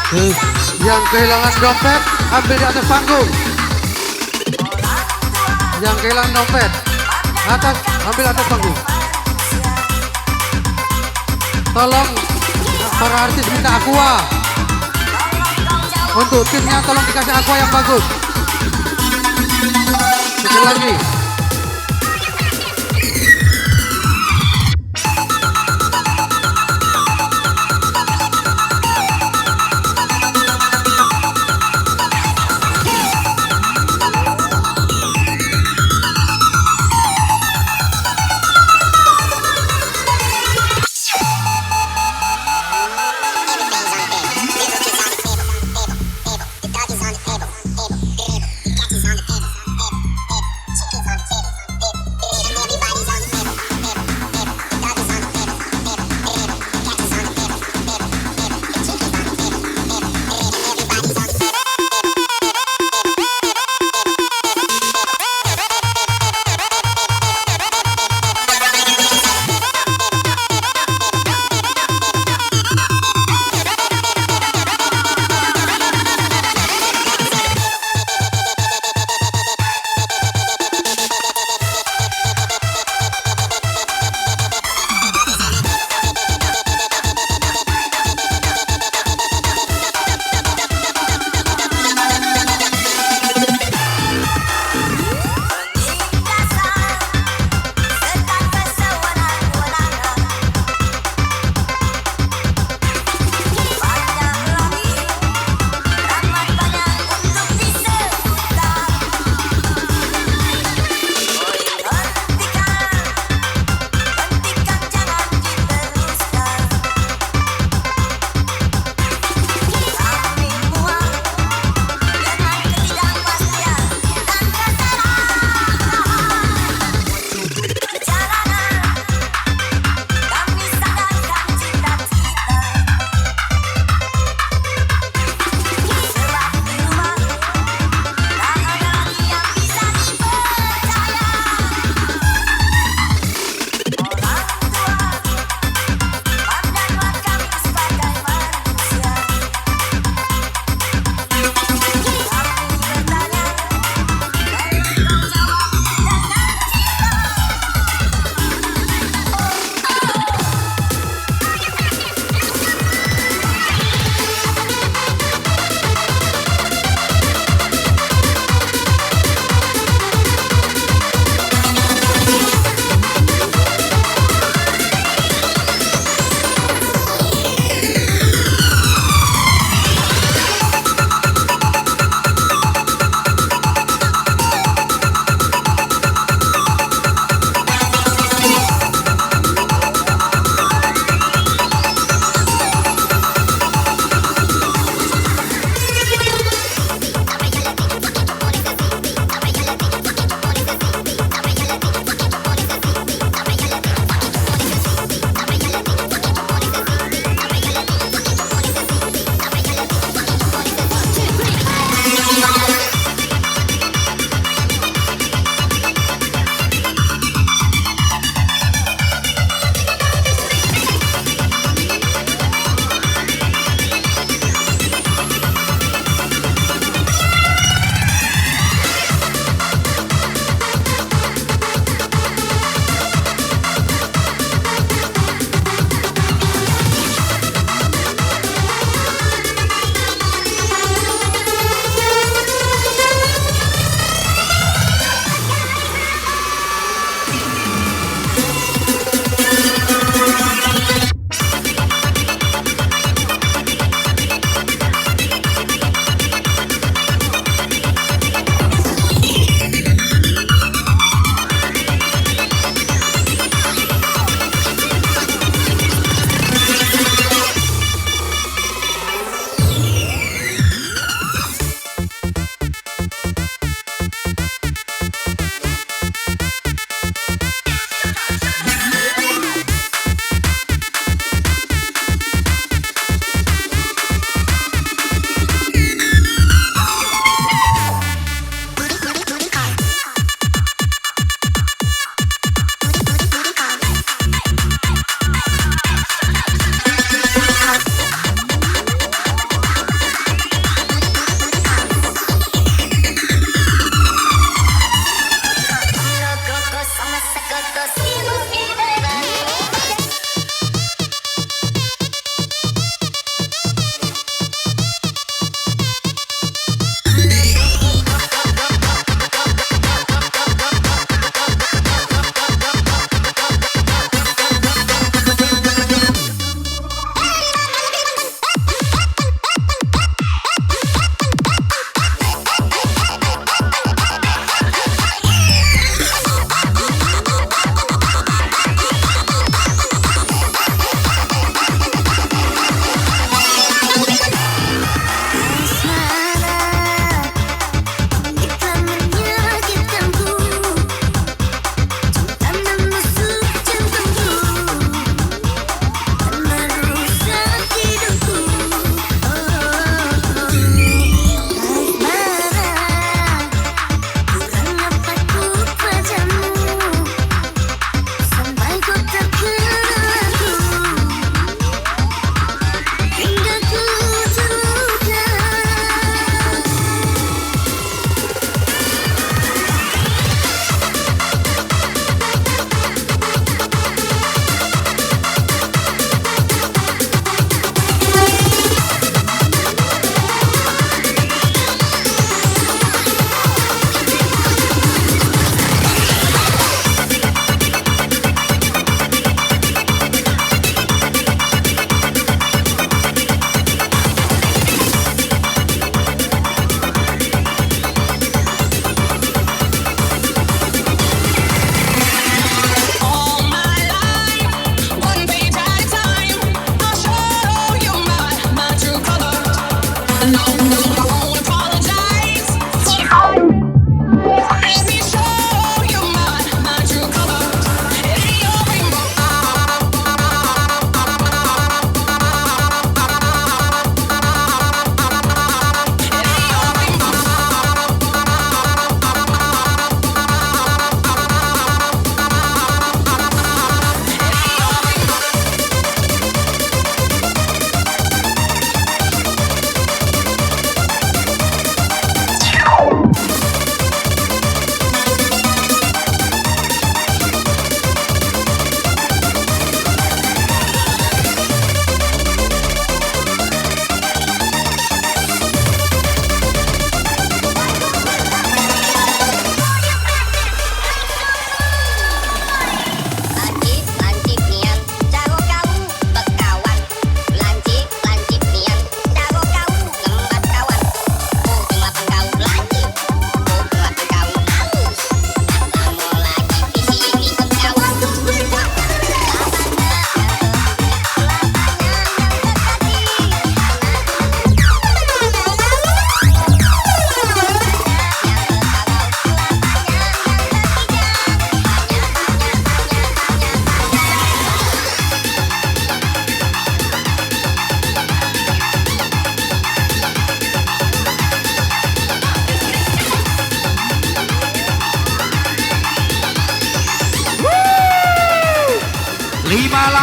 Yang kehilangan dompet, ambil di atas panggung. Yang kehilangan dompet, atas, ambil atas panggung. Tolong para artis minta aqua. Untuk timnya tolong dikasih aqua yang bagus. Sekali lagi. Chickens on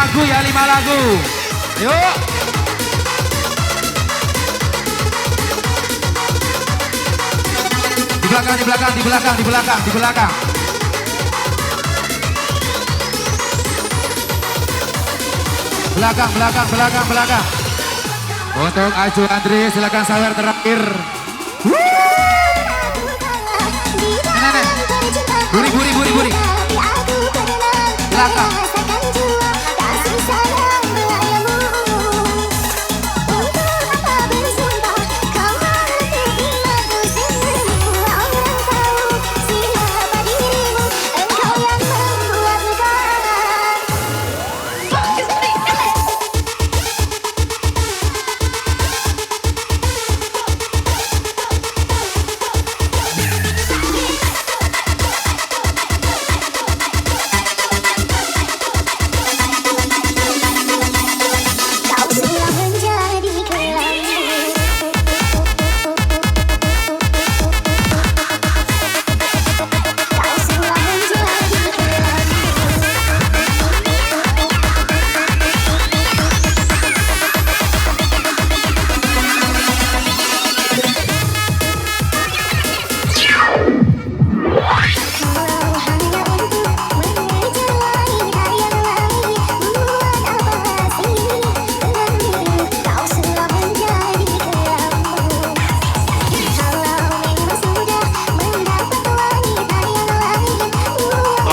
lagu ya, 5 lagu. Yuk. Di belakang, di belakang, di belakang, di belakang, di belakang. Belakang, belakang, belakang, belakang. Untuk Aju Andri, silakan sawer terakhir. Nenek, buri, buri, buri, buri. Belakang.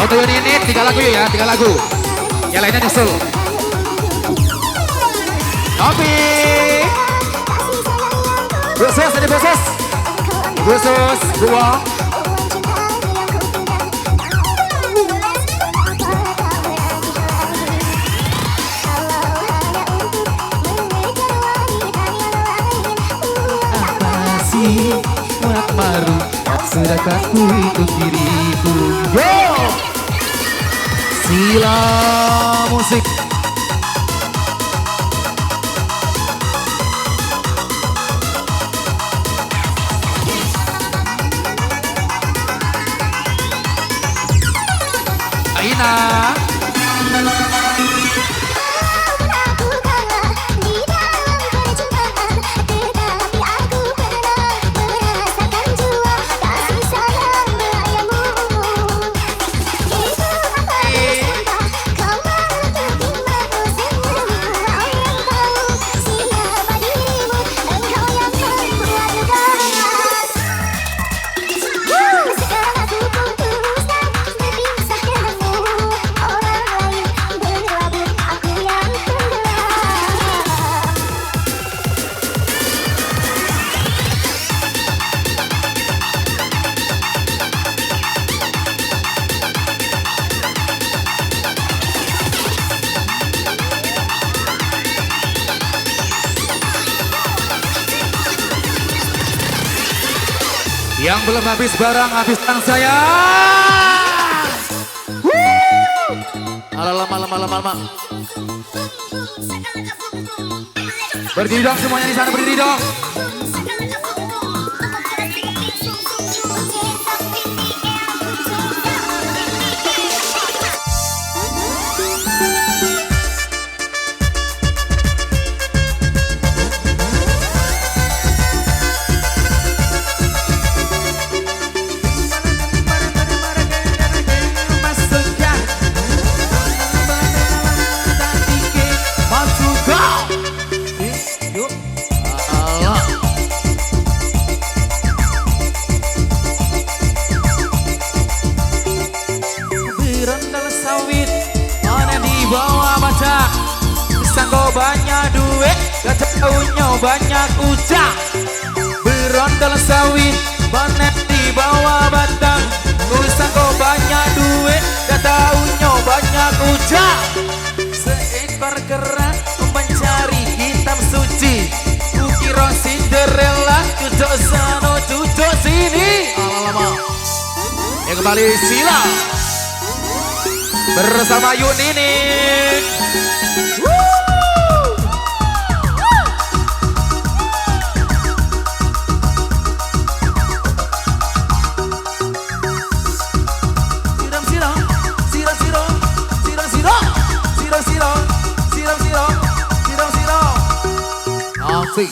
Untuk ini 3 lagu ya, 3 lagu. Yang lainnya nyusul. Nopi. Khusus, ini khusus. Khusus 2. Apa sih buat baru sedekahku untuk diriku. Yo! Sila musik. Aina. Yang belum habis barang, habis tang saya. Alamak. Berdiri dong semuanya di sana, berdiri dong. Sawit mana di bawah baca sanggo banyak duit gak taunya banyak ucap berondol sawit mana di bawah batang sanggo banyak duit gak taunya banyak ucap seekor kera mencari hitam suci kukira Cinderella duduk sana duduk sini alamak ya kembali Sila bersama Yunini. Siram, siram, siram, siram, siram, siram, siram, siram. asik.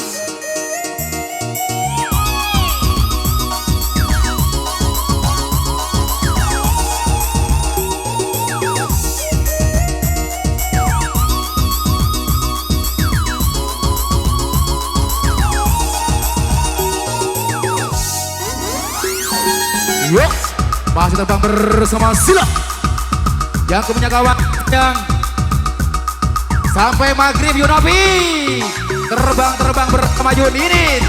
Yuk, masih terbang bersama Sila yang punya kawan yang sampai maghrib Yunopi terbang bersama Yuninit.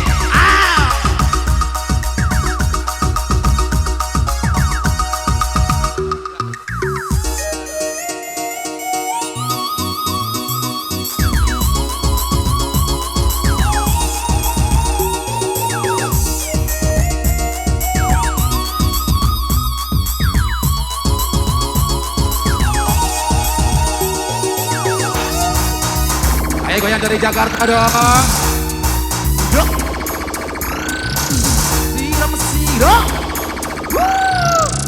Ayo goyang dari Jakarta dong. Yuk. Siram.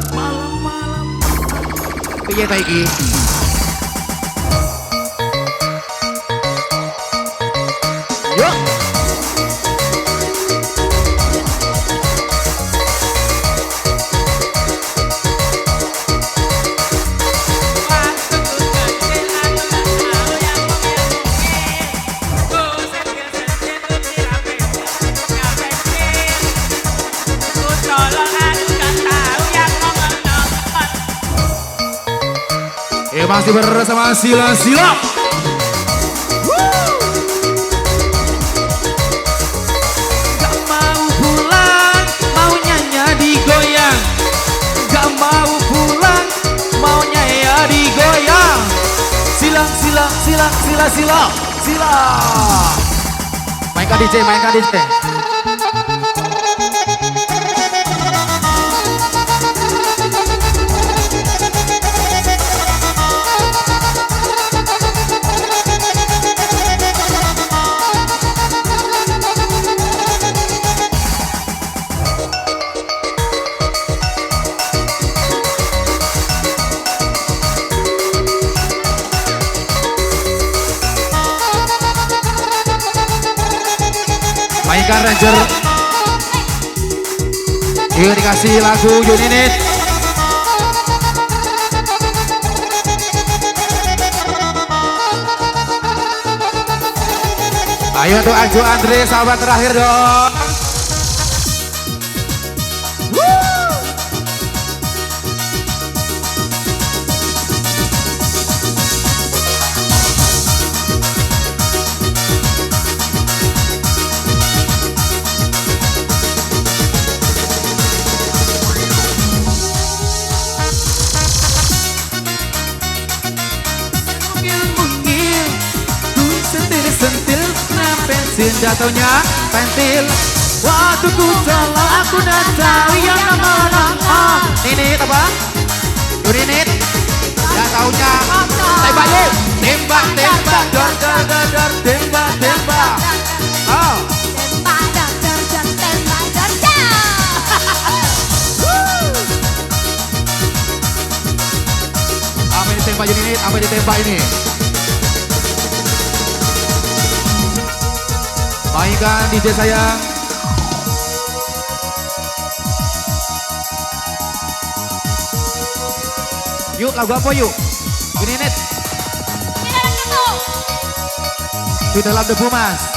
Malam-malam. Piye ta iki? Yuk. Masih bersama Sila. Gak mau pulang, maunya digoyang. Gak mau pulang, maunya ya digoyang. Sila. Mainkan DJ. Mainkan Ranger. Ini dikasih lagu Yuninit. Ayo tuh Aju Andre, sahabat terakhir dong. Jatuhnya pentil. Waktu ku salah aku dan tahu yang nama Ninit apa? Yuninit. Ya tahunya tembak yuk. Tembak dor. Oh. Tembak dor. Apa yang ditembak Yuninit? Apa yang ditembak ini? Mainkan DJ sayang. Yuk lagu apa yuk? Yuninit. Di dalam debu mas.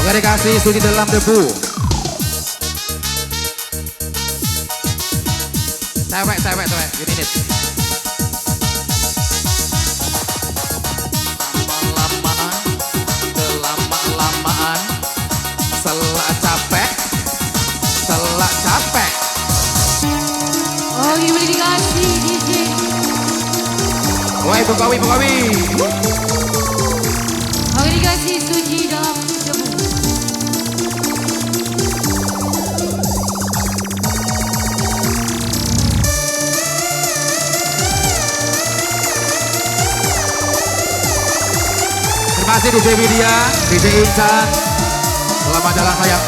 Oke dikasih studi dalam debu. Cewek, Yuninit. Lama-lamaan, selak capek. Oh Woi, Bukawi, Bukawi. Oke dikasih suci dalam debu. Terima kasih DJ Widya, DJ Insan. Selamat jalan sayang.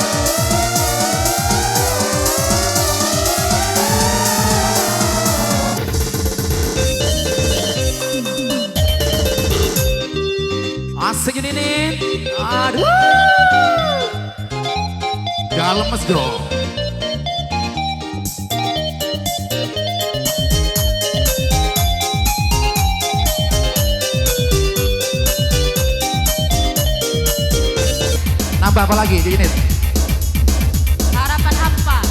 Asik ini nih. Aduh. Jangan lemes dong. Nambah apa lagi di unit? Harapan hampa.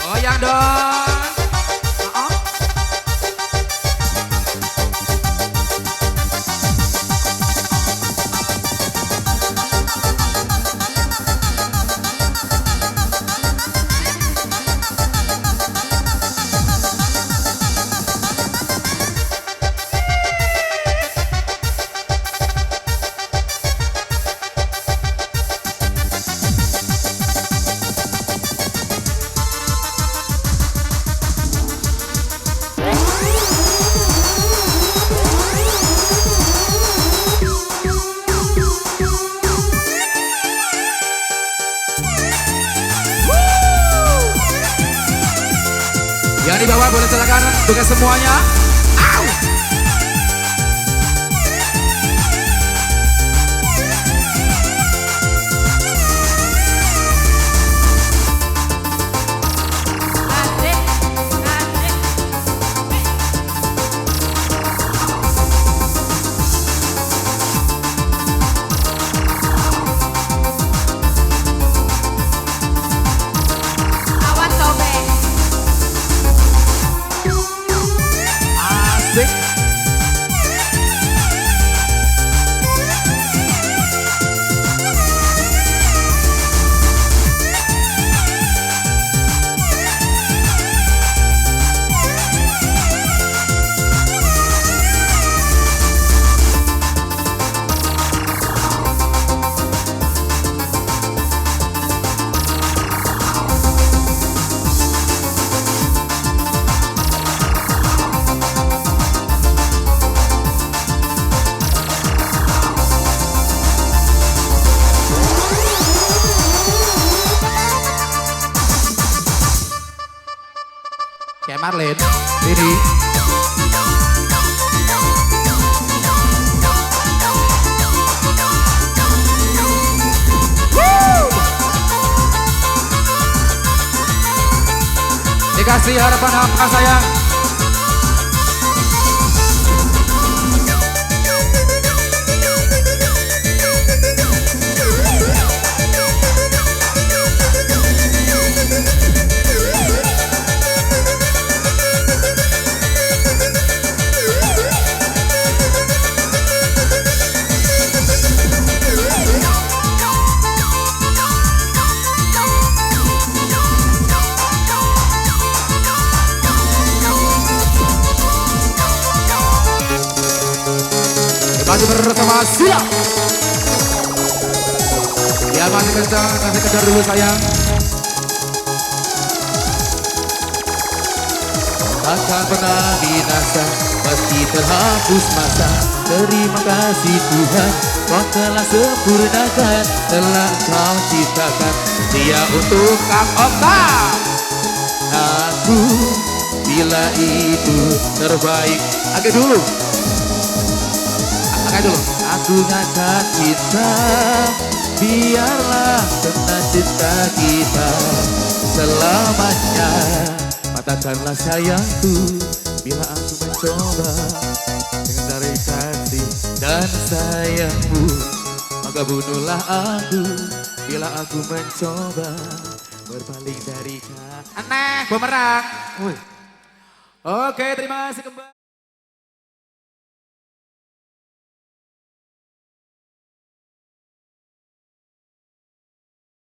Goyang dong. Yang di bawah boleh silakan tugas semuanya. Au! Asik, asik. Awas sobek. Asik. Kayak Marlene, ini. Dikasih harapan apa sayang? Masih bersama Sia. Ya masih kencang, masih kejar dulu sayang. Takkan pernah binasa, pasti terhapus masa. Terima kasih Tuhan, Kau telah sempurnakan, telah Kau ciptakan dia untuk Kang Okta. Aku bila itu terbaik. Agak dulu. Aku ngajak cinta, biarlah kena cinta kita selamanya. Katakanlah sayangku, bila aku mencoba dengan dari kasih dan sayangmu, maka Maka bunuhlah aku bila aku mencoba berpaling dari kau. Aneh, bumerang. Oke, terima kasih kembali.